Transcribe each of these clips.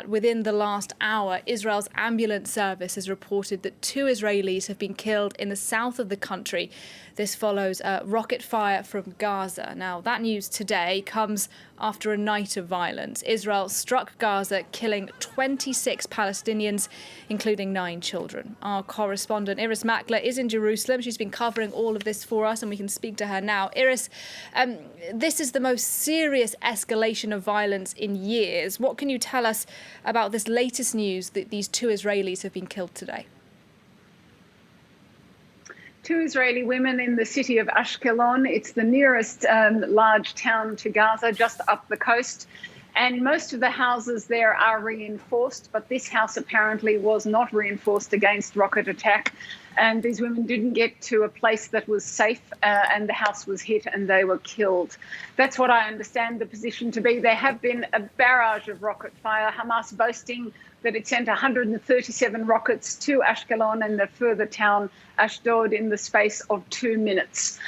that within the last hour, Israel's ambulance service has reported that 2 Israelis have been killed in the south of the country. This follows rocket fire from Gaza. Now, that news today comes after a night of violence. Israel struck Gaza, killing 26 Palestinians, including 9 children. Our correspondent Irris Makler is in Jerusalem. She's been covering all of this for us, and we can speak to her now. Irris, this is the most serious escalation of violence in years. What can you tell us about this latest news that these 2 Israelis have been killed today? 2 Israeli women in the city of Ashkelon. It's the nearest large town to Gaza, just up the coast. And most of the houses there are reinforced, but this house apparently was not reinforced against rocket attack. And these women didn't get to a place that was safe, and the house was hit and they were killed. That's what I understand the position to be. There have been a barrage of rocket fire, Hamas boasting that it sent 137 rockets to Ashkelon and the further town Ashdod in the space of 2 minutes.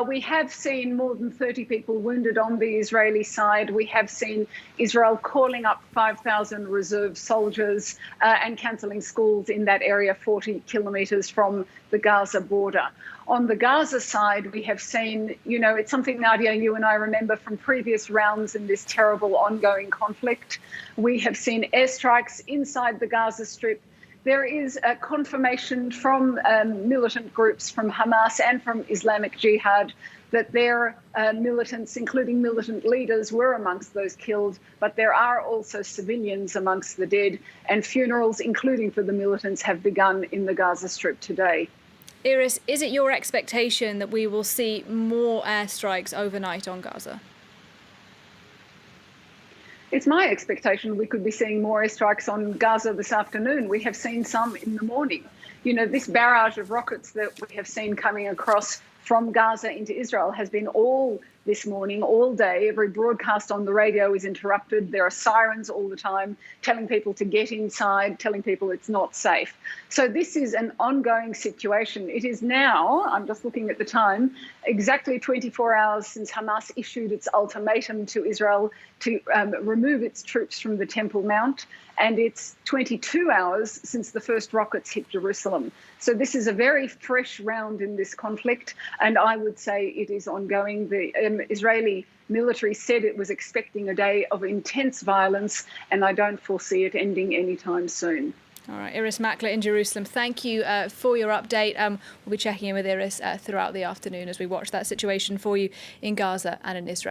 We have seen more than 30 people wounded on the Israeli side. We have seen Israel calling up 5,000 reserve soldiers and cancelling schools in that area 40 kilometres from the Gaza border. On the Gaza side, we have seen, it's something, Nadia, you and I remember from previous rounds in this terrible ongoing conflict. We have seen airstrikes inside the Gaza Strip. There is a confirmation from militant groups from Hamas and from Islamic Jihad that their militants, including militant leaders, were amongst those killed, but there are also civilians amongst the dead, and funerals, including for the militants, have begun in the Gaza Strip today. Irris, is it your expectation that we will see more airstrikes overnight on Gaza? It's my expectation we could be seeing more airstrikes on Gaza this afternoon. We have seen some in the morning. This barrage of rockets that we have seen coming across from Gaza into Israel has been all this morning, all day. Every broadcast on the radio is interrupted. There are sirens all the time telling people to get inside, telling people it's not safe. So this is an ongoing situation. It is now, I'm just looking at the time, exactly 24 hours since Hamas issued its ultimatum to Israel to remove its troops from the Temple Mount. And it's 22 hours since the first rockets hit Jerusalem. So this is a very fresh round in this conflict, and I would say it is ongoing. The Israeli military said it was expecting a day of intense violence, and I don't foresee it ending anytime soon. All right, Irris Makler in Jerusalem, thank you for your update. We'll be checking in with Irris throughout the afternoon as we watch that situation for you in Gaza and in Israel.